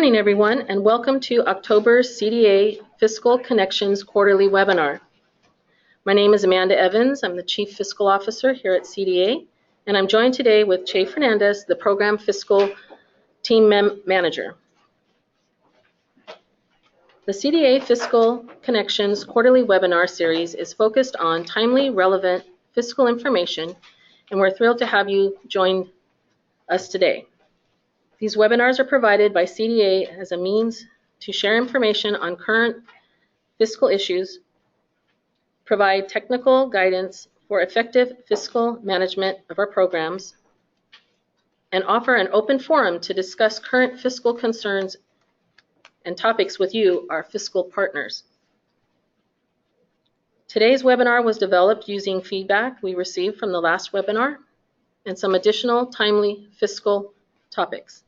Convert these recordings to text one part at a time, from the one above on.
morning, everyone, and welcome to October's CDA Fiscal Connections Quarterly Webinar. My name is Amanda Evans. I'm the Chief Fiscal Officer here at CDA, and I'm joined today with Che Fernandez, the Program Fiscal Team Manager. The CDA Fiscal Connections Quarterly Webinar Series is focused on timely, relevant fiscal information, and we're thrilled to have you join us today. These webinars are provided by CDA as a means to share information on current fiscal issues, provide technical guidance for effective fiscal management of our programs, and offer an open forum to discuss current fiscal concerns and topics with you, our fiscal partners. Today's webinar was developed using feedback we received from the last webinar and some additional timely fiscal topics.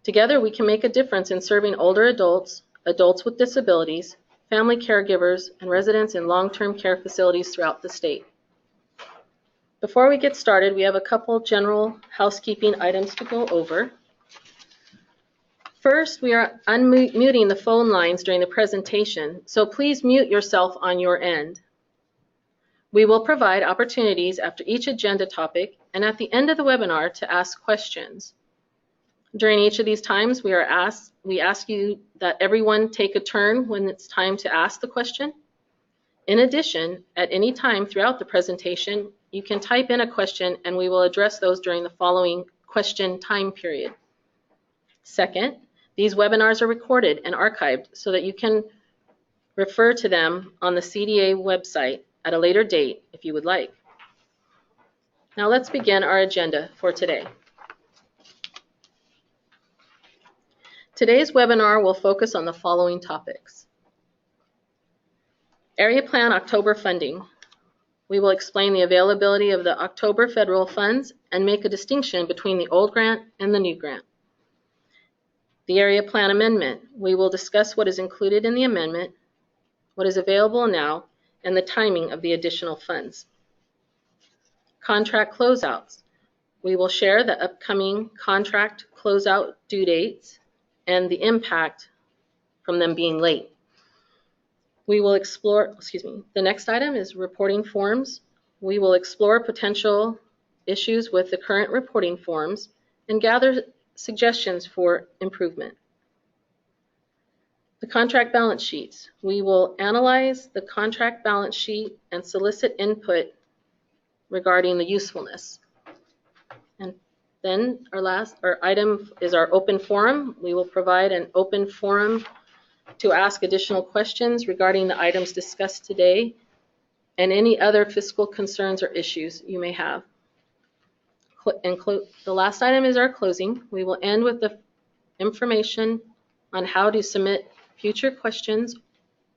Together, we can make a difference in serving older adults, adults with disabilities, family caregivers, and residents in long-term care facilities throughout the state. Before we get started, we have a couple general housekeeping items to go over. First, we are unmuting the phone lines during the presentation, so please mute yourself on your end. We will provide opportunities after each agenda topic and at the end of the webinar to ask questions. During each of these times, we ask you that everyone take a turn when it's time to ask the question. In addition, at any time throughout the presentation, you can type in a question and we will address those during the following question time period. Second, these webinars are recorded and archived so that you can refer to them on the CDA website at a later date if you would like. Now let's begin our agenda for today. Today's webinar will focus on the following topics. Area Plan October funding. We will explain the availability of the October federal funds and make a distinction between the old grant and the new grant. The Area Plan Amendment. We will discuss what is included in the amendment, what is available now, and the timing of the additional funds. Contract closeouts. We will share the upcoming contract closeout due dates and the impact from them being late. We will explore, the next item is reporting forms. We will explore potential issues with the current reporting forms and gather suggestions for improvement. The contract balance sheets. We will analyze the contract balance sheet and solicit input regarding the usefulness. And then our item is our open forum. We will provide an open forum to ask additional questions regarding the items discussed today and any other fiscal concerns or issues you may have. The last item is our closing. We will end with the information on how to submit future questions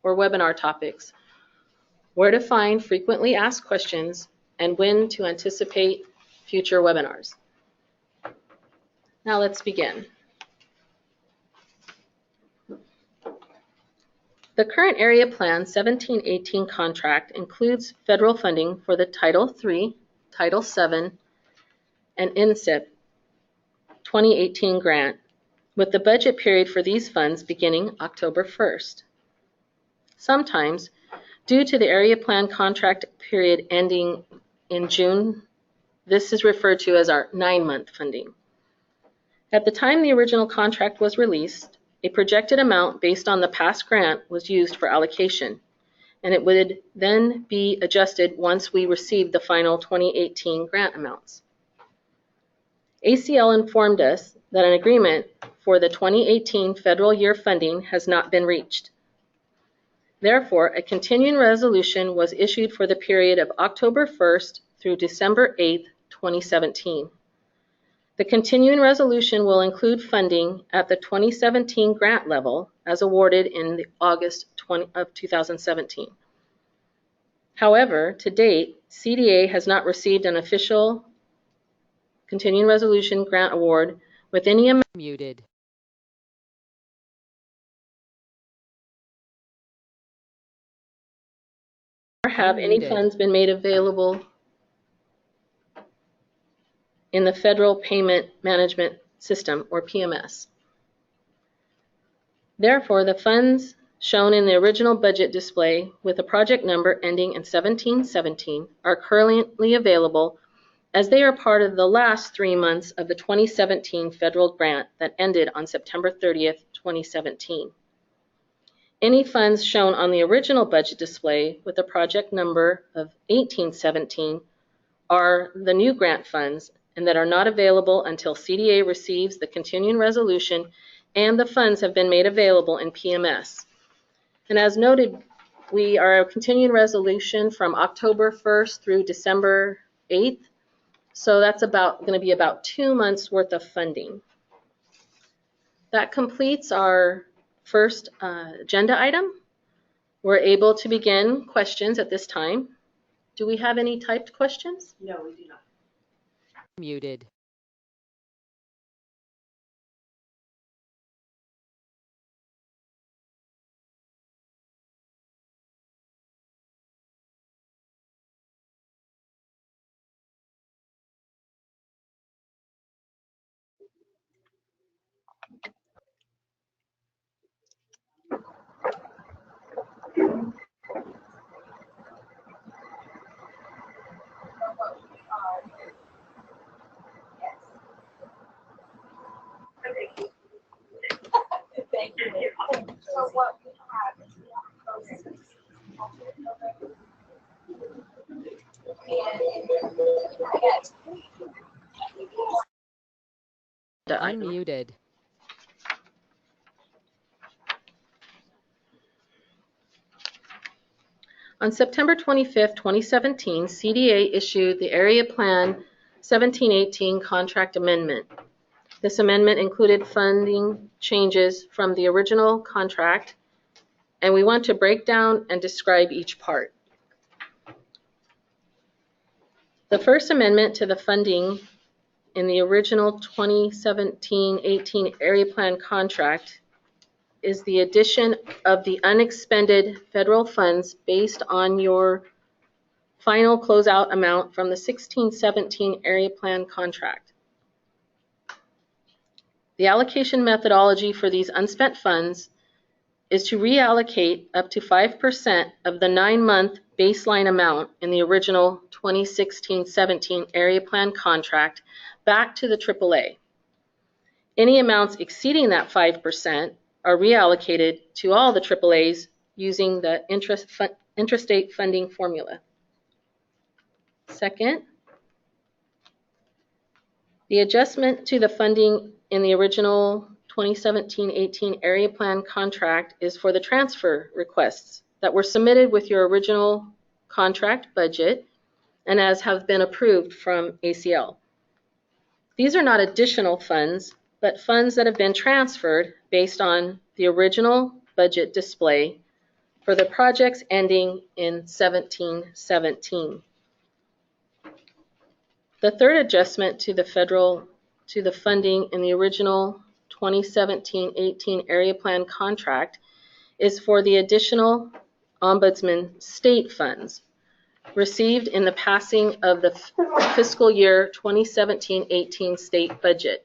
or webinar topics, where to find frequently asked questions, and when to anticipate future webinars. Now let's begin. The current Area Plan 1718 contract includes federal funding for the Title III, Title VII, and INSIP 2018 grant, with the budget period for these funds beginning October 1st. Sometimes, due to the Area Plan contract period ending in June, this is referred to as our 9-month funding. At the time the original contract was released, a projected amount based on the past grant was used for allocation, and it would then be adjusted once we received the final 2018 grant amounts. ACL informed us that an agreement for the 2018 federal year funding has not been reached. Therefore, a continuing resolution was issued for the period of October 1st through December 8th, 2017. The continuing resolution will include funding at the 2017 grant level as awarded in August of 2017. However, to date, CDA has not received an official continuing resolution grant award with any amount muted. Or have any funds been made available in the Federal Payment Management system, or PMS. Therefore, the funds shown in the original budget display with a project number ending in 1717 are currently available, as they are part of the last 3 months of the 2017 federal grant that ended on September 30th, 2017. Any funds shown on the original budget display with a project number of 1817 are the new grant funds and that are not available until CDA receives the continuing resolution and the funds have been made available in PMS. And as noted, we are a continuing resolution from October 1st through December 8th. So that's going to be about 2 months worth of funding. That completes our first agenda item. We're able to begin questions at this time. Do we have any typed questions? No, we do not. Muted. Thank you. So what we have is we have Unmuted. On September 25th, 2017, CDA issued the Area Plan 1718 Contract Amendment. This amendment included funding changes from the original contract, and we want to break down and describe each part. The first amendment to the funding in the original 2017-18 Area Plan contract is the addition of the unexpended federal funds based on your final closeout amount from the 16-17 Area Plan contract. The allocation methodology for these unspent funds is to reallocate up to 5% of the 9-month baseline amount in the original 2016-17 Area Plan contract back to the AAA. Any amounts exceeding that 5% are reallocated to all the AAAs using the intrastate funding formula. Second, the adjustment to the funding in the original 2017-18 Area Plan contract is for the transfer requests that were submitted with your original contract budget and as have been approved from ACL. These are not additional funds, but funds that have been transferred based on the original budget display for the projects ending in 1717. The third adjustment to the funding in the original 2017-18 Area Plan contract is for the additional Ombudsman state funds received in the passing of the fiscal year 2017-18 state budget.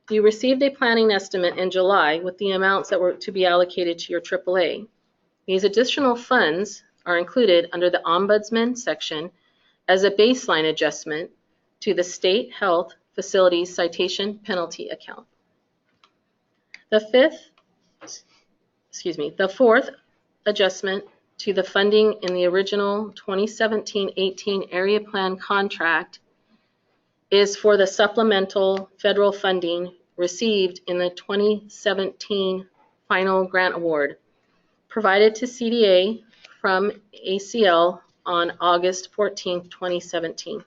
You received a planning estimate in July with the amounts that were to be allocated to your AAA. These additional funds are included under the Ombudsman section as a baseline adjustment to the State Health Facilities Citation Penalty account. The fourth adjustment to the funding in the original 2017-18 Area Plan contract is for the supplemental federal funding received in the 2017 final grant award provided to CDA from ACL on August 14, 2017.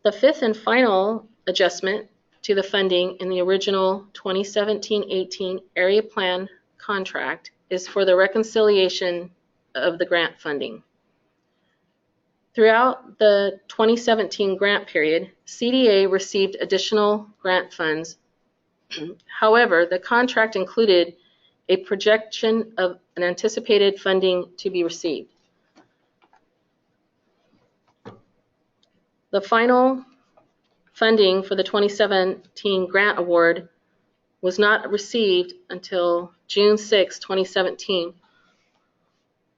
The fifth and final adjustment to the funding in the original 2017-18 Area Plan contract is for the reconciliation of the grant funding. Throughout the 2017 grant period, CDA received additional grant funds. However, the contract included a projection of an anticipated funding to be received. The final funding for the 2017 grant award was not received until June 6, 2017,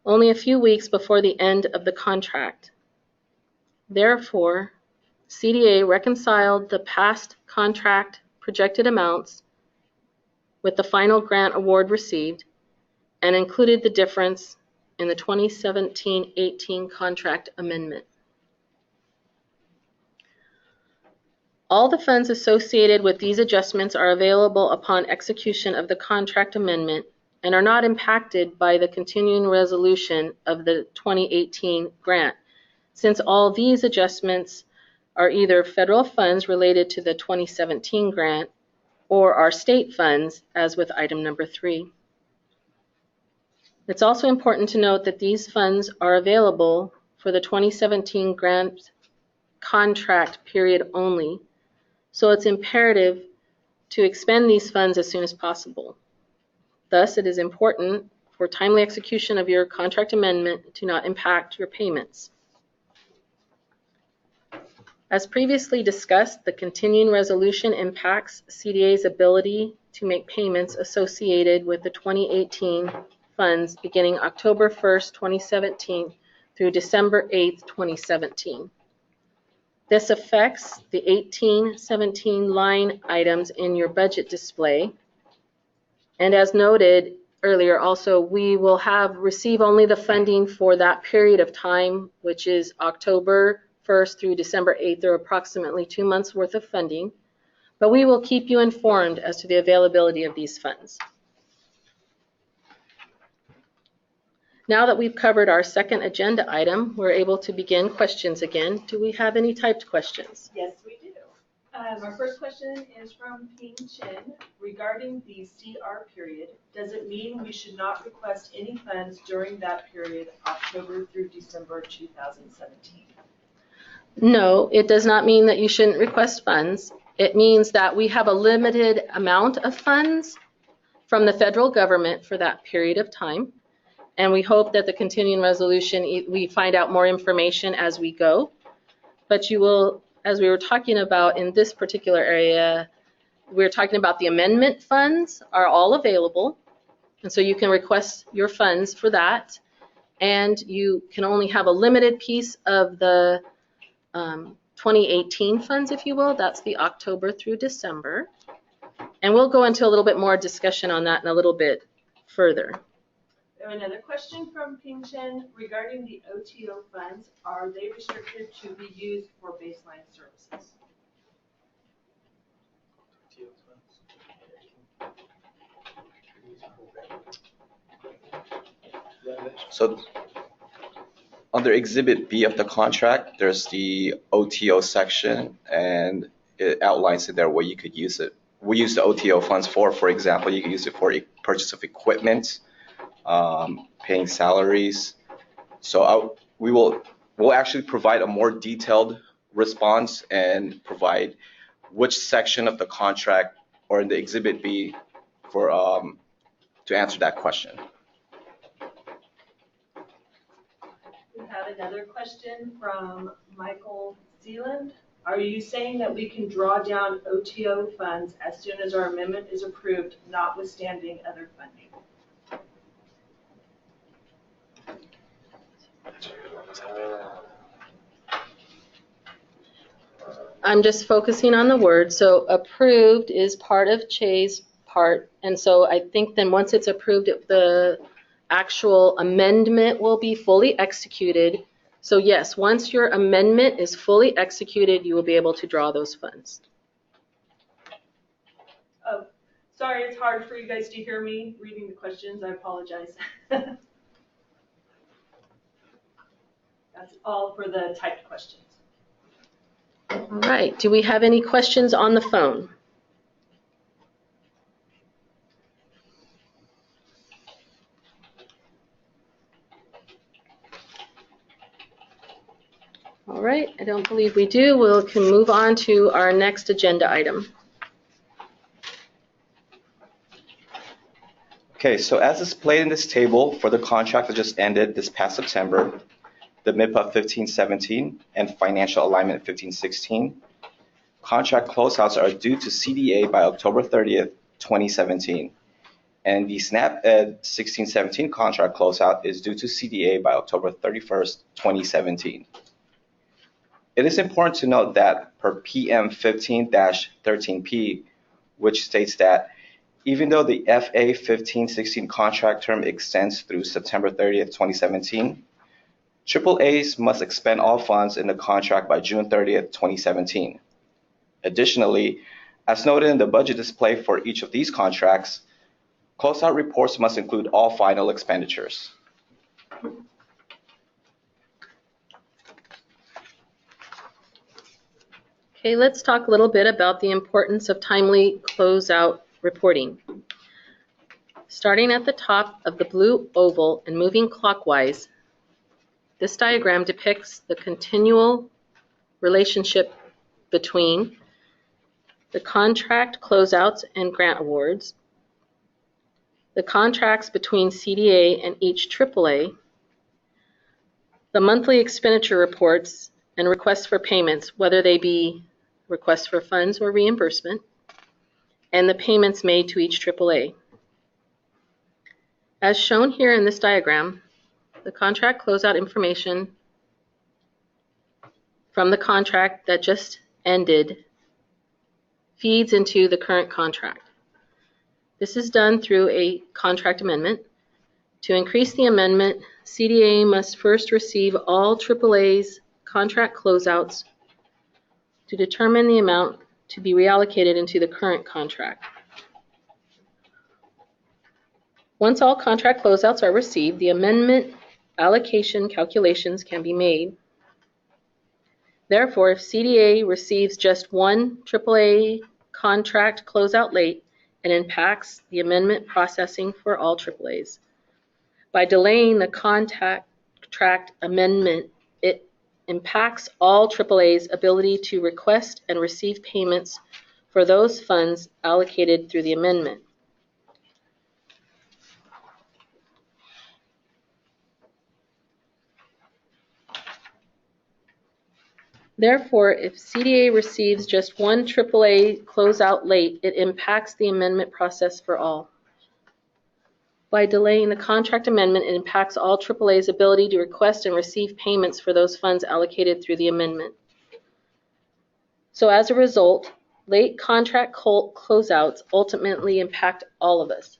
only a few weeks before the end of the contract. Therefore, CDA reconciled the past contract projected amounts with the final grant award received and included the difference in the 2017-18 contract amendment. All the funds associated with these adjustments are available upon execution of the contract amendment and are not impacted by the continuing resolution of the 2018 grant, since all these adjustments are either federal funds related to the 2017 grant or are state funds, as with item number 3. It's also important to note that these funds are available for the 2017 grant contract period only, so it's imperative to expend these funds as soon as possible. Thus, it is important for timely execution of your contract amendment to not impact your payments. As previously discussed, the continuing resolution impacts CDA's ability to make payments associated with the 2018 funds beginning October 1st, 2017 through December 8th, 2017. This affects the 18-17 line items in your budget display. And as noted earlier, also, we will receive only the funding for that period of time, which is October 1st through December 8th, or approximately 2 months worth of funding. But we will keep you informed as to the availability of these funds. Now that we've covered our second agenda item, we're able to begin questions again. Do we have any typed questions? Yes, we do. Our first question is from Ping Chen regarding the CR period. Does it mean we should not request any funds during that period, October through December 2017? No, it does not mean that you shouldn't request funds. It means that we have a limited amount of funds from the federal government for that period of time. And we hope that the continuing resolution, we find out more information as we go. But you will, as we were talking about in this particular area, we're talking about the amendment funds are all available. And so you can request your funds for that. And you can only have a limited piece of the 2018 funds, if you will. That's the October through December. And we'll go into a little bit more discussion on that in a little bit further. We have another question from Ping Chen regarding the OTO funds. Are they restricted to be used for baseline services? So under Exhibit B of the contract, there's the OTO section, and it outlines in there what you could use it. We use the OTO funds for. For example, you can use it for purchase of equipment, paying salaries. So we'll actually provide a more detailed response and provide which section of the contract or in the Exhibit B for to answer that question. We have another question from Michael Zealand. Are you saying that we can draw down OTO funds as soon as our amendment is approved, notwithstanding other funding? I'm just focusing on the word. So approved is part of Che's part. And so I think then once it's approved, the actual amendment will be fully executed. So yes, once your amendment is fully executed, you will be able to draw those funds. Oh, sorry, it's hard for you guys to hear me reading the questions. I apologize. That's all for the typed questions. All right, do we have any questions on the phone? All right, I don't believe we do. We can move on to our next agenda item. Okay, so as displayed in this table for the contract that just ended this past September, the MIPA 1517 and financial alignment 1516, contract closeouts are due to CDA by October 30th, 2017. And the SNAP-Ed 1617 contract closeout is due to CDA by October 31st, 2017. It is important to note that per PM 15-13P, which states that even though the FA 1516 contract term extends through September 30th, 2017, AAAs must expend all funds in the contract by June 30th, 2017. Additionally, as noted in the budget display for each of these contracts, closeout reports must include all final expenditures. Okay, let's talk a little bit about the importance of timely closeout reporting. Starting at the top of the blue oval and moving clockwise, this diagram depicts the continual relationship between the contract closeouts and grant awards, the contracts between CDA and each AAA, the monthly expenditure reports and requests for payments, whether they be requests for funds or reimbursement, and the payments made to each AAA. As shown here in this diagram, the contract closeout information from the contract that just ended feeds into the current contract. This is done through a contract amendment. To increase the amendment, CDA must first receive all AAA's contract closeouts to determine the amount to be reallocated into the current contract. Once all contract closeouts are received, the amendment allocation calculations can be made. Therefore, if CDA receives just one AAA contract closeout late, it impacts the amendment processing for all AAAs. By delaying the contract amendment, it impacts all AAA's ability to request and receive payments for those funds allocated through the amendment. Therefore, if CDA receives just one AAA closeout late, it impacts the amendment process for all. By delaying the contract amendment, it impacts all AAA's ability to request and receive payments for those funds allocated through the amendment. So as a result, late contract closeouts ultimately impact all of us.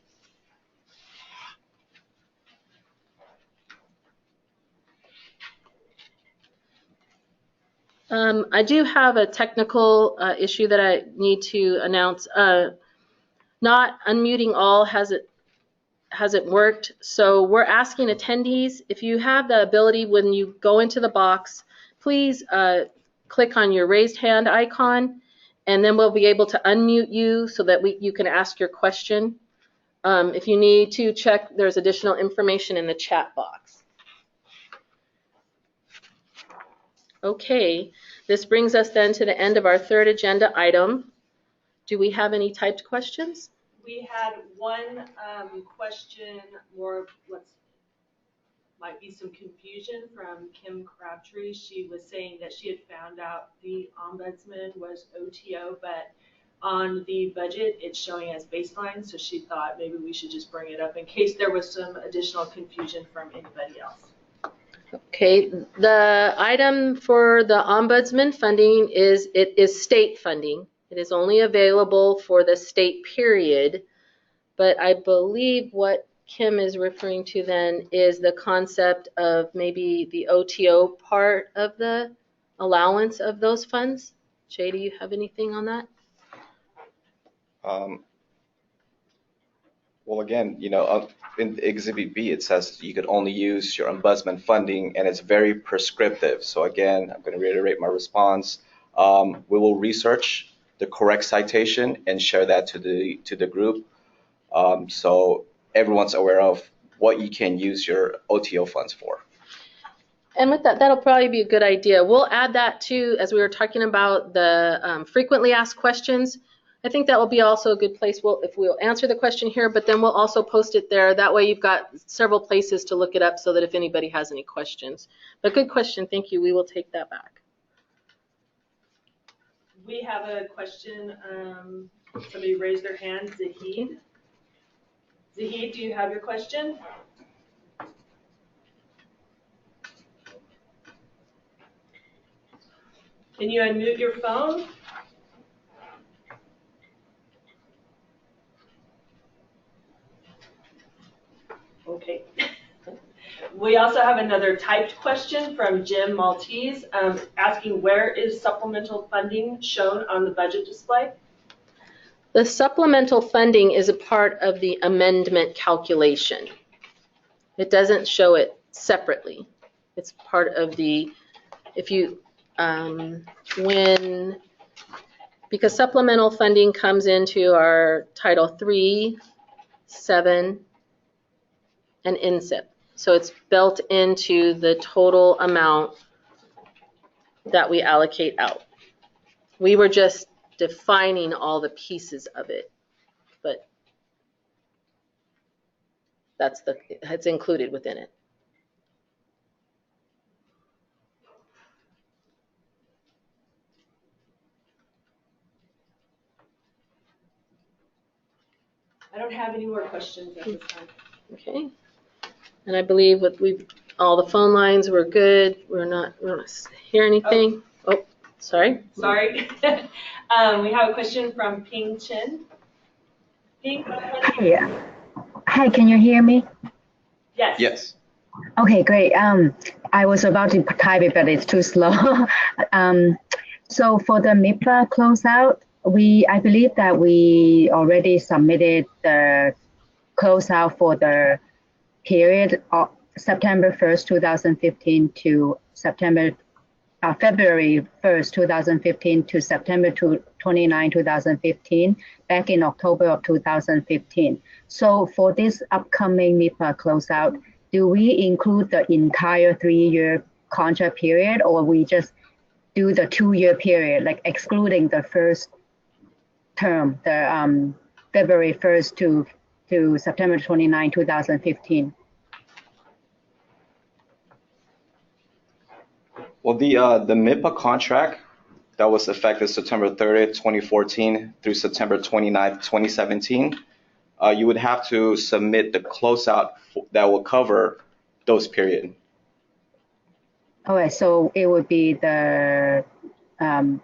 I do have a technical issue that I need to announce. Not unmuting all hasn't worked, so we're asking attendees, if you have the ability when you go into the box, please click on your raised hand icon, and then we'll be able to unmute you so that you can ask your question. If you need to check, there's additional information in the chat box. Okay, this brings us then to the end of our third agenda item. Do we have any typed questions? We had one question, might be some confusion from Kim Crabtree. She was saying that she had found out the ombudsman was OTO, but on the budget it's showing as baseline, so she thought maybe we should just bring it up in case there was some additional confusion from anybody else. Okay, the item for the ombudsman funding is state funding. It is only available for the state period, but I believe what Kim is referring to then is the concept of maybe the OTO part of the allowance of those funds. Jay, do you have anything on that? Well, again, in Exhibit B, it says you could only use your ombudsman funding, and it's very prescriptive. So again, I'm going to reiterate my response. We will research the correct citation and share that to the group, so everyone's aware of what you can use your OTO funds for. And with that, that'll probably be a good idea. We'll add that too, as we were talking about the frequently asked questions. I think that will be also a good place. If we'll answer the question here, but then we'll also post it there. That way you've got several places to look it up so that if anybody has any questions. But good question, thank you. We will take that back. We have a question. Somebody raised their hand. Zahid. Zahid, do you have your question? Can you unmute your phone? Okay. We also have another typed question from Jim Maltese asking where is supplemental funding shown on the budget display? The supplemental funding is a part of the amendment calculation. It doesn't show it separately. It's part of the, if you, because supplemental funding comes into our Title 3, 7, and INSIP. So it's built into the total amount that we allocate out. We were just defining all the pieces of it, but it's included within it. I don't have any more questions at this time. Okay. And I believe all the phone lines were good. We're not hear anything. Oh, sorry. Sorry. We have a question from Ping Chen. Ping? Hi. Hi, can you hear me? Yes. Yes. Okay, great. I was about to type it, but it's too slow. So for the MIPA closeout, I believe that we already submitted the closeout for the period of September 1st, 2015 to February 1st, 2015 to September 29, 2015, back in October of 2015. So for this upcoming MIPA closeout, do we include the entire 3-year contract period, or we just do the 2-year period, like excluding the first term, the February 1st to September 29, 2015? Well, the MIPA contract that was effective September 30th, 2014 through September 29th, 2017, you would have to submit the closeout that will cover those periods. Okay, so it would be the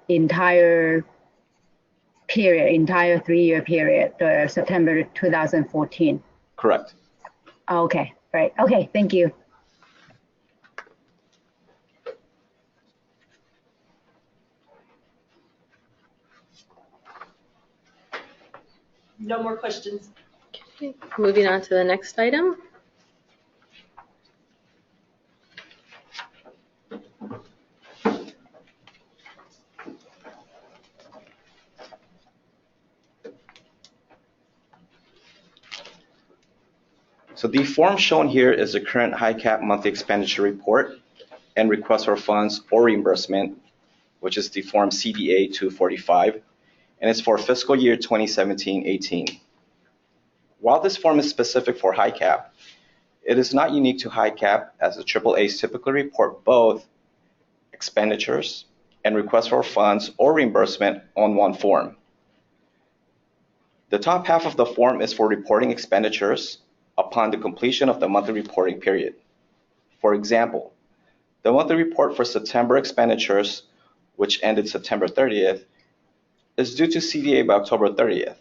entire 3-year period, the September 2014. Correct. Okay, right. Okay, thank you. No more questions. Okay. Moving on to the next item. So the form shown here is the current HICAP monthly expenditure report and request for funds or reimbursement, which is the form CDA 245, and it's for fiscal year 2017-18. While this form is specific for HICAP, it is not unique to HICAP, as the AAAs typically report both expenditures and requests for funds or reimbursement on one form. The top half of the form is for reporting expenditures upon the completion of the monthly reporting period. For example, the monthly report for September expenditures, which ended September 30th, is due to CDA by October 30th.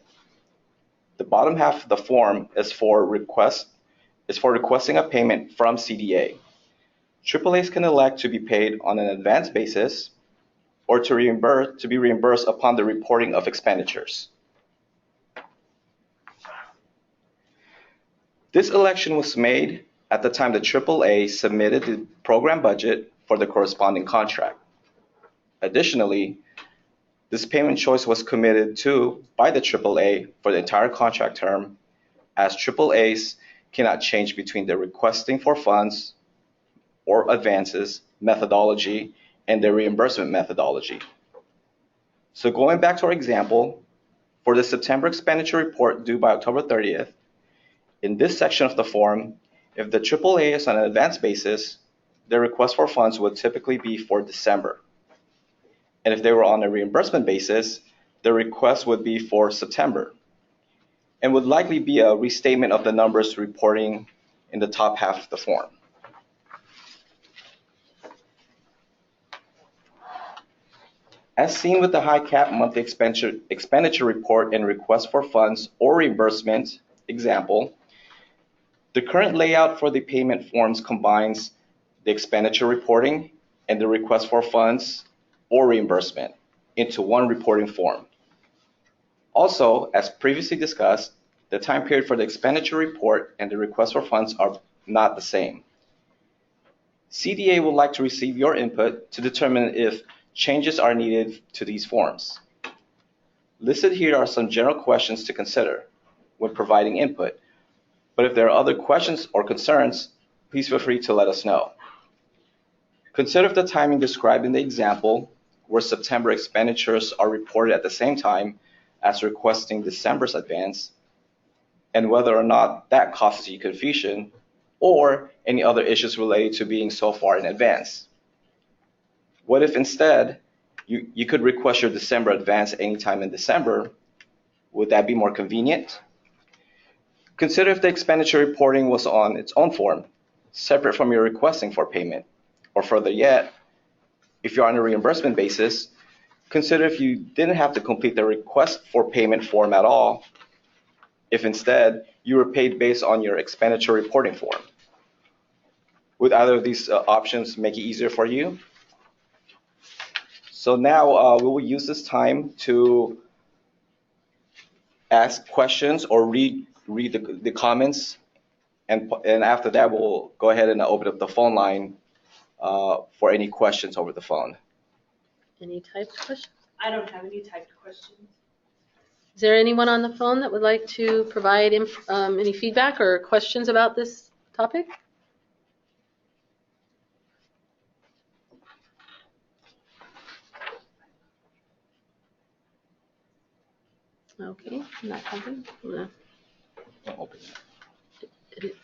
The bottom half of the form is for requesting a payment from CDA. AAAs can elect to be paid on an advance basis or to be reimbursed upon the reporting of expenditures. This election was made at the time the AAA submitted the program budget for the corresponding contract. Additionally, this payment choice was committed to by the AAA for the entire contract term, as AAAs cannot change between the requesting for funds or advances methodology and the reimbursement methodology. So going back to our example, for the September expenditure report due by October 30th, in this section of the form, if the AAA is on an advance basis, the request for funds would typically be for December. And if they were on a reimbursement basis, the request would be for September and would likely be a restatement of the numbers reporting in the top half of the form. As seen with the high cap monthly expenditure report and request for funds or reimbursement example, the current layout for the payment forms combines the expenditure reporting and the request for funds or reimbursement into one reporting form. Also, as previously discussed, the time period for the expenditure report and the request for funds are not the same. CDA would like to receive your input to determine if changes are needed to these forms. Listed here are some general questions to consider when providing input, but if there are other questions or concerns, please feel free to let us know. Consider if the timing described in the example, where September expenditures are reported at the same time as requesting December's advance, and whether or not that causes you confusion or any other issues related to being so far in advance. What if instead you could request your December advance anytime in December? Would that be more convenient? Consider if the expenditure reporting was on its own form, separate from your requesting for payment. Or further yet, if you're on a reimbursement basis, consider if you didn't have to complete the request for payment form at all, if instead you were paid based on your expenditure reporting form. Would either of these options make it easier for you? So now we will use this time to ask questions or read the comments, and after that we'll go ahead and open up the phone line for any questions over the phone. Any typed questions? I don't have any typed questions. Is there anyone on the phone that would like to provide any feedback or questions about this topic? Okay, not having. No. Don't open it.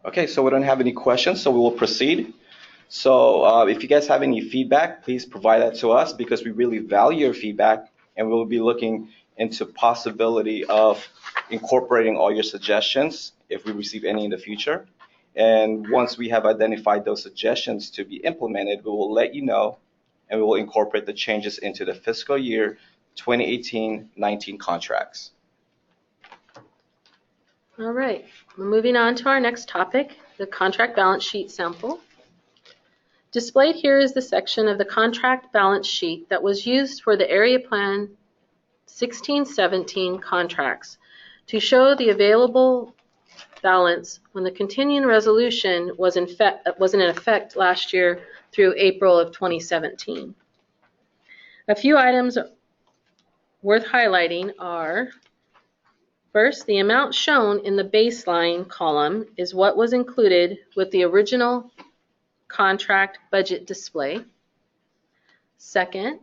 Okay, so we don't have any questions, so we will proceed. So if you guys have any feedback, please provide that to us because we really value your feedback, and we'll be looking into possibility of incorporating all your suggestions if we receive any in the future. And once we have identified those suggestions to be implemented, we will let you know, and we will incorporate the changes into the fiscal year 2018-19 contracts. All right, we're moving on to our next topic, the contract balance sheet sample. Displayed here is the section of the contract balance sheet that was used for the Area Plan 1617 contracts to show the available balance when the continuing resolution was in effect last year through April of 2017. A few items worth highlighting are: first, the amount shown in the baseline column is what was included with the original contract budget display. Second,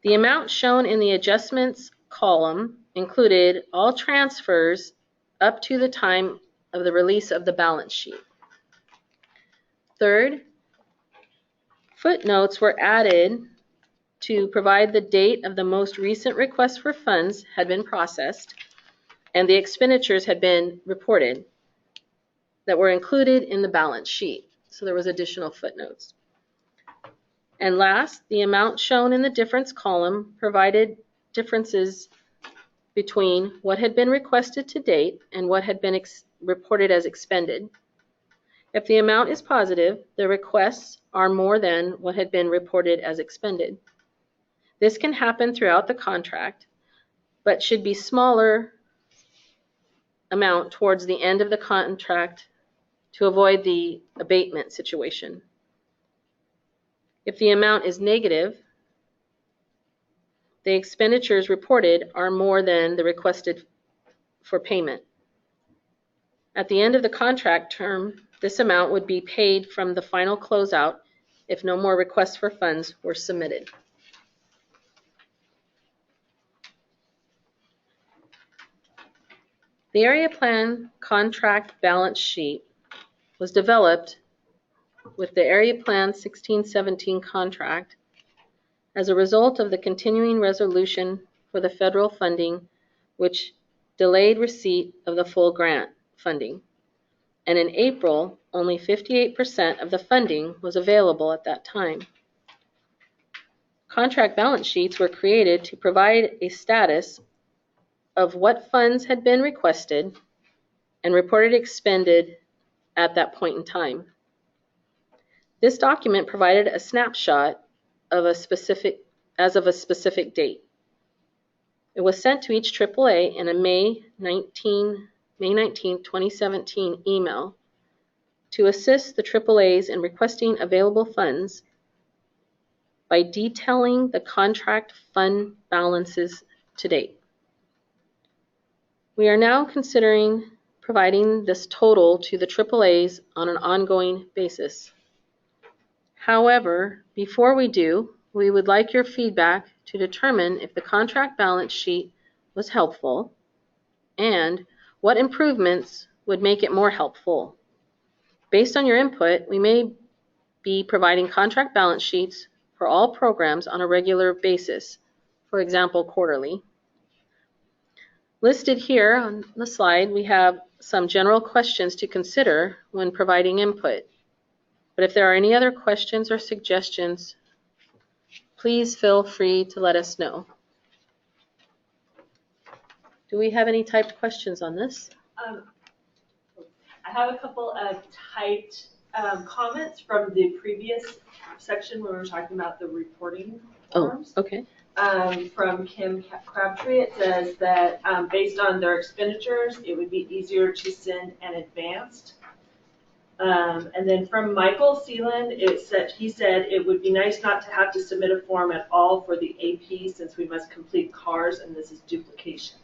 the amount shown in the adjustments column included all transfers up to the time of the release of the balance sheet. Third, footnotes were added to provide the date of the most recent request for funds had been processed and the expenditures had been reported that were included in the balance sheet. So there was additional footnotes. And last, the amount shown in the difference column provided differences between what had been requested to date and what had been reported as expended. If the amount is positive, the requests are more than what had been reported as expended. This can happen throughout the contract, but should be smaller amount towards the end of the contract to avoid the abatement situation. If the amount is negative, the expenditures reported are more than the requested for payment. At the end of the contract term, this amount would be paid from the final closeout if no more requests for funds were submitted. The area plan contract balance sheet was developed with the area plan 1617 contract as a result of the continuing resolution for the federal funding, which delayed receipt of the full grant funding. And in April, only 58% of the funding was available at that time. Contract balance sheets were created to provide a status of what funds had been requested and reported expended at that point in time. This document provided a snapshot of a specific date. It was sent to each AAA in a May 19, 2017 email to assist the AAAs in requesting available funds by detailing the contract fund balances to date. We are now considering providing this total to the AAAs on an ongoing basis. However, before we do, we would like your feedback to determine if the contract balance sheet was helpful and what improvements would make it more helpful. Based on your input, we may be providing contract balance sheets for all programs on a regular basis, for example, quarterly. Listed here on the slide, we have some general questions to consider when providing input. But if there are any other questions or suggestions, please feel free to let us know. Do we have any typed questions on this? I have a couple of typed comments from the previous section when we were talking about the reporting forms. Oh, okay. From Kim Crabtree, it says that based on their expenditures, it would be easier to send an advanced. And then from Michael Sealand, he said it would be nice not to have to submit a form at all for the AP since we must complete CARS and this is duplication.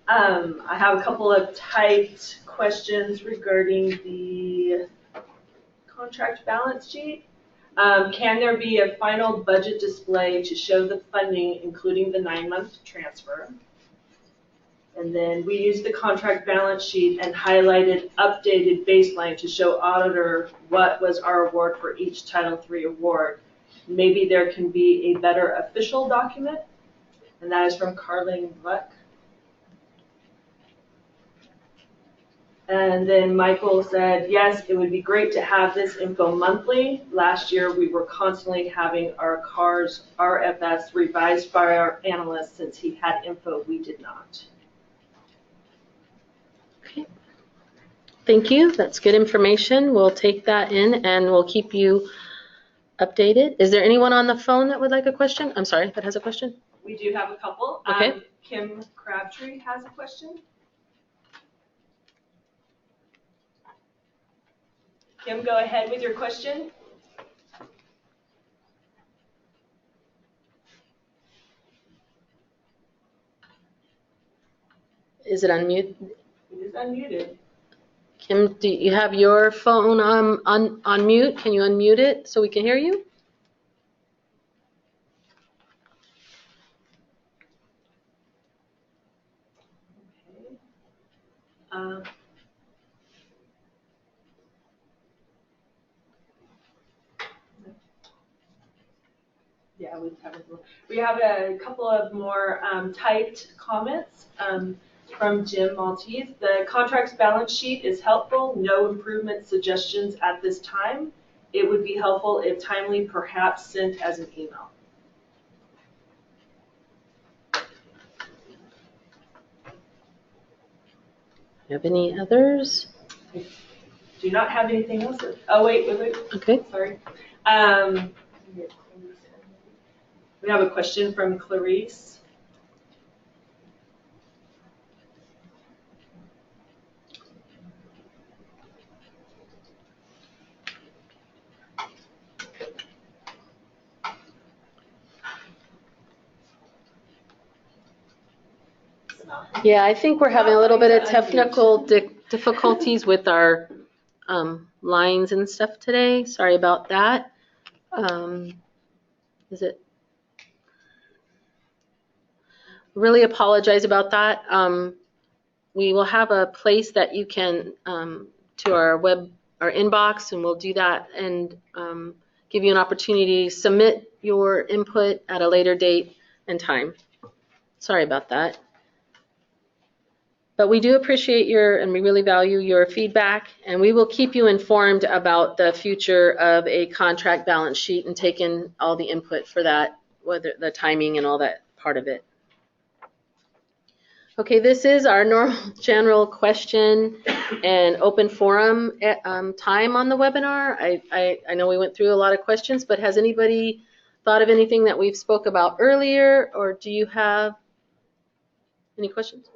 I have a couple of typed questions regarding the contract balance sheet. Can there be a final budget display to show the funding, including the 9-month transfer? And then we used the contract balance sheet and highlighted updated baseline to show auditor what was our award for each Title III award. Maybe there can be a better official document, and that is from Carlene Buck. And then Michael said, yes, it would be great to have this info monthly. Last year, we were constantly having our CARS RFS revised by our analyst since he had info we did not. Okay. Thank you. That's good information. We'll take that in and we'll keep you updated. Is there anyone on the phone that would like a question? I'm sorry, that has a question? We do have a couple. Okay. Kim Crabtree has a question. Kim, go ahead with your question. Is it unmuted? It is unmuted. Kim, do you have your phone on mute? Can you unmute it so we can hear you? Okay. Yeah, we have a couple of more typed comments from Jim Maltese. The contracts balance sheet is helpful. No improvement suggestions at this time. It would be helpful if timely, perhaps sent as an email. Have any others? Do not have anything else. Oh, wait. Okay. Sorry. We have a question from Clarice. Yeah, I think we're having a little bit of technical difficulties with our lines and stuff today. Sorry about that. really apologize about that. We will have a place that you can to our inbox, and we'll do that and give you an opportunity to submit your input at a later date and time. Sorry about that. But we do appreciate and we really value your feedback, and we will keep you informed about the future of a contract balance sheet and take in all the input for that, whether the timing and all that part of it. Okay, this is our normal general question and open forum time on the webinar. I know we went through a lot of questions, but has anybody thought of anything that we've spoke about earlier, or do you have any questions?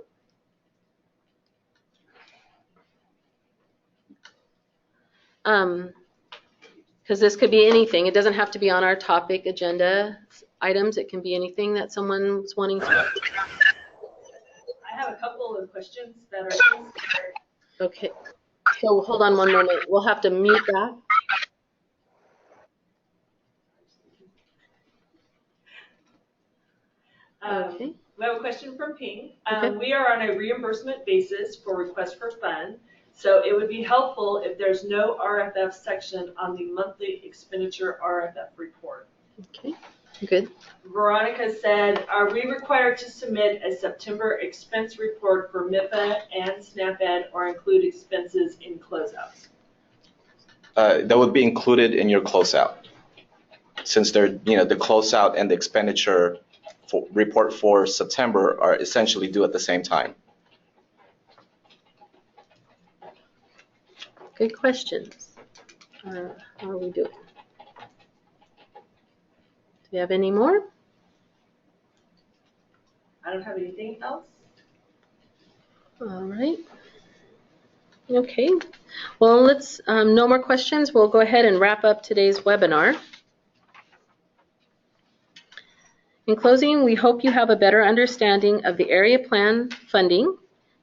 Because this could be anything. It doesn't have to be on our topic agenda items. It can be anything that someone's wanting to. I have a couple of questions that are. Okay. So hold on one moment. We'll have to mute that. Okay. We have a question from Ping. Okay. We are on a reimbursement basis for request for fund, so it would be helpful if there's no RFF section on the monthly expenditure RFF report. Okay, good. Veronica said, are we required to submit a September expense report for MIPA and SNAP-Ed or include expenses in closeouts? That would be included in your closeout, since they're, the closeout and the expenditure report for September are essentially due at the same time. Good questions. How are we doing? Do we have any more? I don't have anything else. All right. Okay. Well, let's, no more questions. We'll go ahead and wrap up today's webinar. In closing, we hope you have a better understanding of the area plan funding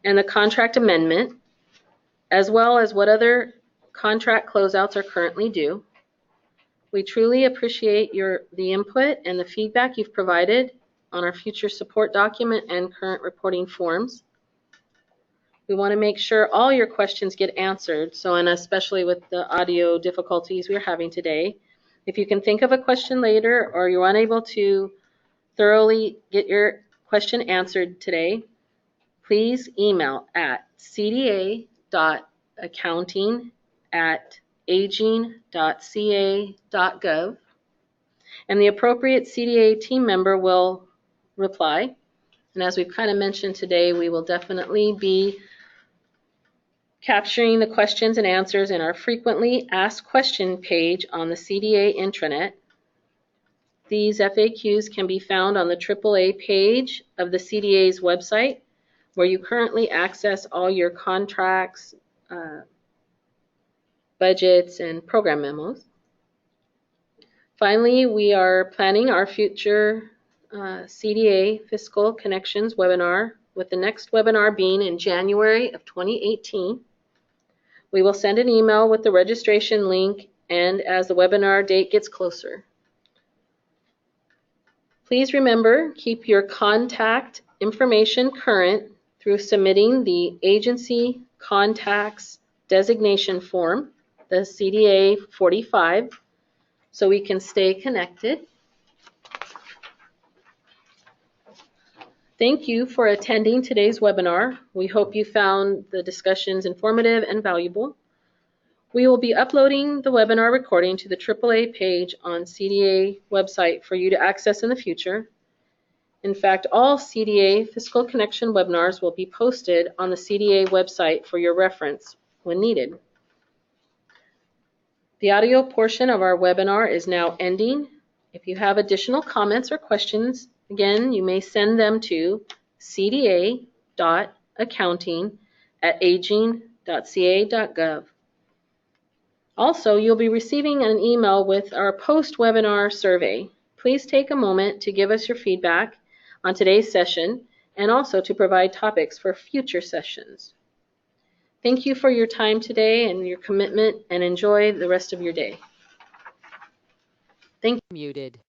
and the contract amendment, as well as what other contract closeouts are currently due. We truly appreciate the input and the feedback you've provided on our future support document and current reporting forms. We want to make sure all your questions get answered, and especially with the audio difficulties we're having today. If you can think of a question later or you're unable to thoroughly get your question answered today, please email at cda.accounting@aging.ca.gov, and the appropriate CDA team member will reply. And as we've kind of mentioned today, we will definitely be capturing the questions and answers in our frequently asked question page on the CDA intranet. These FAQs can be found on the AAA page of the CDA's website, where you currently access all your contracts, budgets, and program memos. Finally, we are planning our future CDA Fiscal Connections webinar, with the next webinar being in January of 2018. We will send an email with the registration link and as the webinar date gets closer. Please remember, keep your contact information current through submitting the agency contacts designation form, the CDA 45, so we can stay connected. Thank you for attending today's webinar. We hope you found the discussions informative and valuable. We will be uploading the webinar recording to the AAA page on CDA website for you to access in the future. In fact, all CDA Fiscal Connection webinars will be posted on the CDA website for your reference when needed. The audio portion of our webinar is now ending. If you have additional comments or questions, again, you may send them to cda.accounting@aging.ca.gov. Also, you'll be receiving an email with our post-webinar survey. Please take a moment to give us your feedback on today's session and also to provide topics for future sessions. Thank you for your time today and your commitment, and enjoy the rest of your day. Thank you. Muted.